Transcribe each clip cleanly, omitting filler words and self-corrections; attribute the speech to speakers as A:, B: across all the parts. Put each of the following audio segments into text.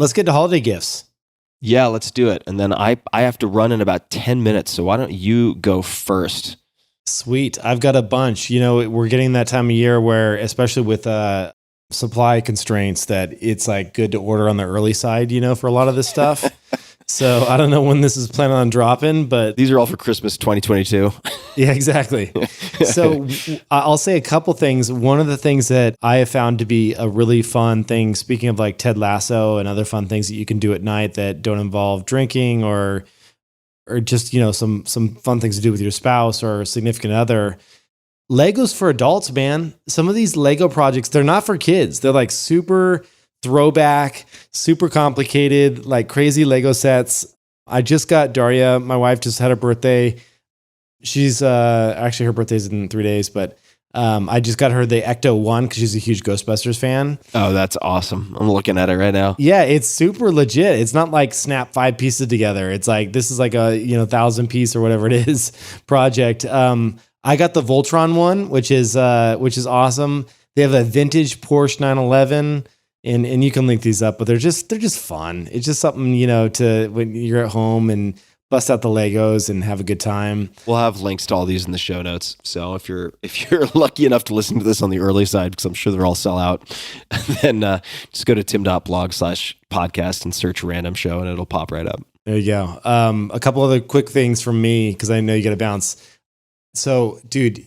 A: Let's get to holiday gifts.
B: Yeah, let's do it. And then I have to run in about 10 minutes. So why don't you go first?
A: Sweet. I've got a bunch. We're getting that time of year where, especially with supply constraints, that it's like good to order on the early side, for a lot of this stuff. So I don't know when this is planning on dropping, but
B: these are all for Christmas 2022.
A: Yeah, exactly. So I'll say a couple things. One of the things that I have found to be a really fun thing, speaking of like Ted Lasso and other fun things that you can do at night that don't involve drinking or just, some fun things to do with your spouse or significant other. Legos for adults, man. Some of these Lego projects, they're not for kids. They're like super throwback, super complicated, like crazy Lego sets. I just got Daria, my wife just had her birthday. She's actually, her birthday's in 3 days, but I just got her the Ecto 1 because she's a huge Ghostbusters fan.
B: Oh, that's awesome. I'm looking at it right now.
A: Yeah, it's super legit. It's not like snap 5 pieces together. It's like, this is like a 1,000 piece or whatever it is project. I got the Voltron one, which is awesome. They have a vintage Porsche 911. And you can link these up, but they're just fun. It's just something, to when you're at home and bust out the Legos and have a good time.
B: We'll have links to all these in the show notes. So if you're lucky enough to listen to this on the early side, because I'm sure they're all sell out, then just go to tim.blog/podcast and search random show and it'll pop right up.
A: There you go. A couple other quick things from me, because I know you got to bounce. So, dude,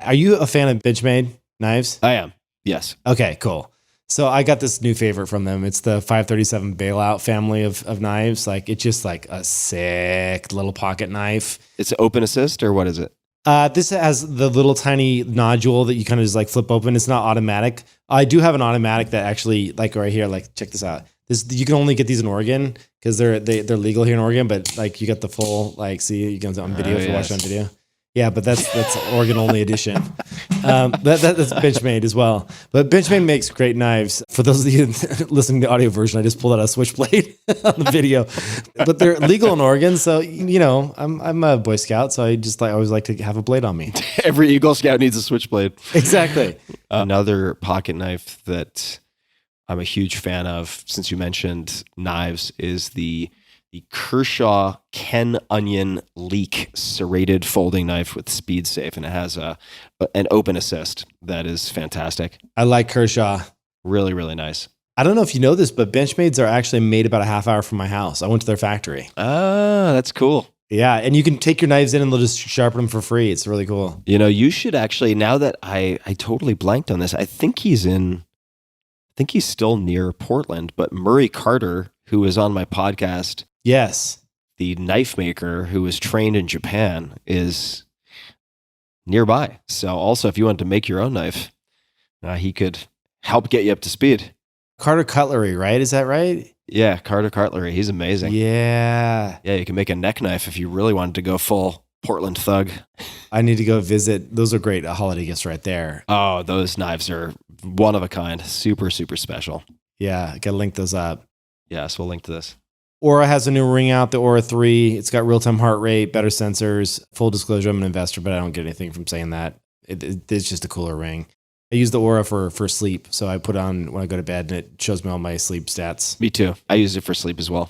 A: are you a fan of Benchmade knives?
B: I am. Yes.
A: Okay, cool. So I got this new favorite from them. It's the 537 Bailout family of knives. Like, it's just like a sick little pocket knife.
B: It's open assist, or what is it?
A: This has the little tiny nodule that you kind of just like flip open. It's not automatic. I do have an automatic that actually, like right here, like check this out. You can only get these in Oregon because they're legal here in Oregon. But like you got the full, like, see, you can on video if you watch it on video. Yeah, but that's Oregon only edition. That's Benchmade as well. But Benchmade makes great knives. For those of you listening to the audio version, I just pulled out a switchblade on the video. But they're legal in Oregon, so I'm a Boy Scout, so I always like to have a blade on me.
B: Every Eagle Scout needs a switchblade.
A: Exactly.
B: Another pocket knife that I'm a huge fan of, since you mentioned knives, is the Kershaw Ken Onion Leak serrated folding knife with Speed Safe, and it has an open assist that is fantastic.
A: I like Kershaw.
B: Really, really nice.
A: I don't know if you know this, but Benchmades are actually made about a half hour from my house. I went to their factory.
B: Ah, that's cool.
A: Yeah, and you can take your knives in and they'll just sharpen them for free. It's really cool.
B: You should actually, now that I totally blanked on this, I think he's still near Portland, but Murray Carter, who is on my podcast,
A: yes,
B: the knife maker who was trained in Japan, is nearby. So also, if you wanted to make your own knife, he could help get you up to speed.
A: Carter Cutlery, right? Is that right?
B: Yeah, Carter Cutlery. He's amazing.
A: Yeah.
B: Yeah, you can make a neck knife if you really wanted to go full Portland thug.
A: I need to go visit. Those are great holiday gifts right there.
B: Oh, those knives are one of a kind. Super, super special.
A: Yeah, I got to link those up.
B: Yes, we'll link to this.
A: Aura has a new ring out, the Aura 3. It's got real-time heart rate, better sensors. Full disclosure, I'm an investor, but I don't get anything from saying that. It's just a cooler ring. I use the Aura for sleep, so I put it on when I go to bed, and it shows me all my sleep stats.
B: Me too. I use it for sleep as well.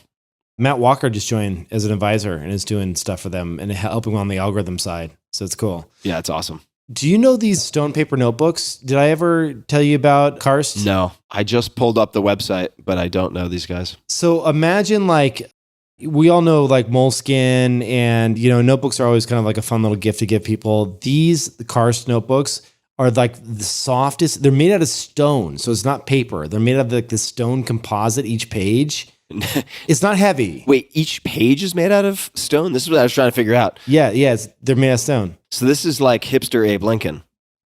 A: Matt Walker just joined as an advisor and is doing stuff for them and helping on the algorithm side, so it's cool.
B: Yeah, it's awesome.
A: Do you know these stone paper notebooks? Did I ever tell you about Karst?
B: No, I just pulled up the website, but I don't know these guys.
A: So imagine like, we all know like Moleskine and, notebooks are always kind of like a fun little gift to give people. These Karst notebooks are like the softest. They're made out of stone. So it's not paper. They're made out of like the stone composite, each page. It's not heavy.
B: Wait, each page is made out of stone? This is what I was trying to figure out.
A: Yeah, they're made out of stone.
B: So this is like hipster Abe Lincoln.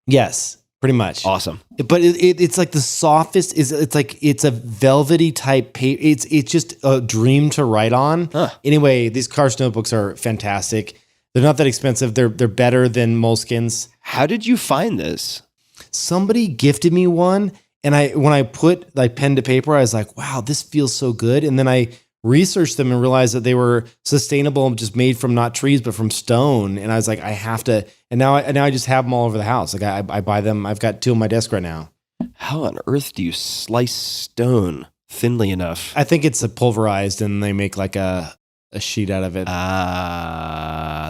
A: Yes, pretty much.
B: Awesome.
A: But it's like the softest. It's a velvety type paper. It's just a dream to write on.
B: Huh.
A: Anyway, these Karst notebooks are fantastic. They're not that expensive. They're better than Moleskine's.
B: How did you find this?
A: Somebody gifted me one. And when I put like pen to paper, I was like, wow, this feels so good. And then I researched them and realized that they were sustainable and just made from not trees, but from stone. And I was like, I have to. And now I just have them all over the house. Like I buy them. I've got 2 on my desk right now.
B: How on earth do you slice stone thinly enough.
A: I think it's a pulverized and they make like a sheet out of it.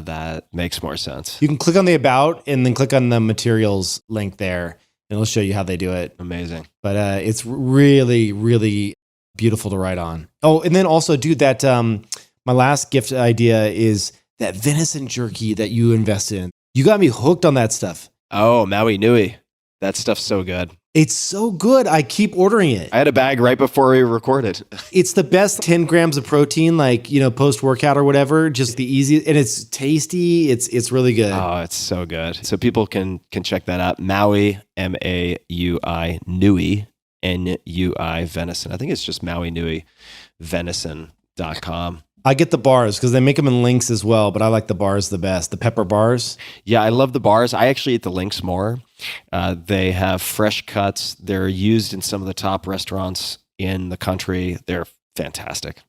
B: That makes more sense.
A: You can click on the about and then click on the materials link there and it'll show you how they do it.
B: Amazing.
A: But it's really, really beautiful to write on. Oh, and then also, dude, that my last gift idea is that venison jerky that you invested in. You got me hooked on that stuff.
B: Oh, Maui Nui. That stuff's so good.
A: It's so good. I keep ordering it.
B: I had a bag right before we recorded.
A: It's the best 10 grams of protein, like, post-workout or whatever. Just the easiest, and it's tasty. It's really good.
B: Oh, it's so good. So people can check that out. Maui, Maui, Nui, Nui, venison. I think it's just Maui Nui, venison.com.
A: I get the bars because they make them in links as well, but I like the bars the best. The pepper bars.
B: Yeah, I love the bars. I actually eat the links more. They have fresh cuts. They're used in some of the top restaurants in the country. They're fantastic.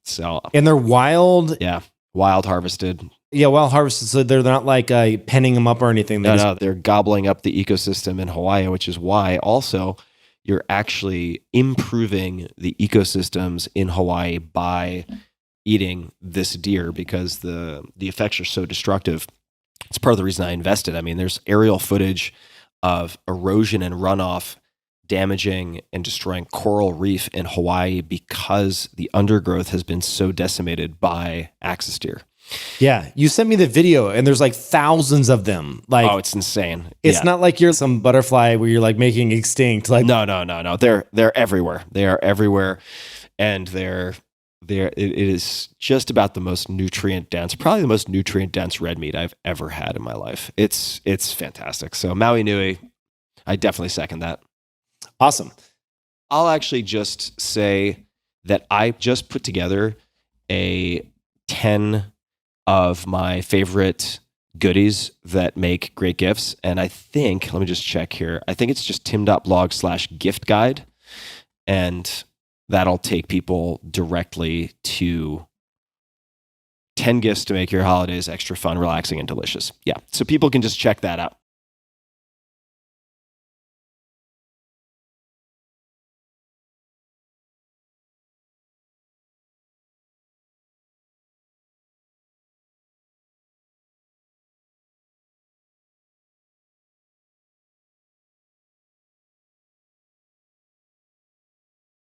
A: And they're wild.
B: Yeah, wild harvested.
A: Yeah, wild harvested. So they're not like penning them up or anything.
B: No, they're gobbling up the ecosystem in Hawaii, which is why also you're actually improving the ecosystems in Hawaii by eating this deer because the effects are so destructive. It's part of the reason I invested. I mean, there's aerial footage of erosion and runoff damaging and destroying coral reef in Hawaii because the undergrowth has been so decimated by axis deer.
A: Yeah, you sent me the video and there's like thousands of them. Like,
B: oh, it's insane.
A: It's not like you're some butterfly where you're like making extinct. Like,
B: no. They're everywhere. They are everywhere, and it is just about the most nutrient dense, probably the most nutrient dense red meat I've ever had in my life. It's fantastic. So Maui Nui, I definitely second that.
A: Awesome.
B: I'll actually just say that I just put together a 10 of my favorite goodies that make great gifts. And I think, let me just check here. I think it's just tim.blog/gift guide. And that'll take people directly to 10 gifts to make your holidays extra fun, relaxing, and delicious. Yeah. So people can just check that out.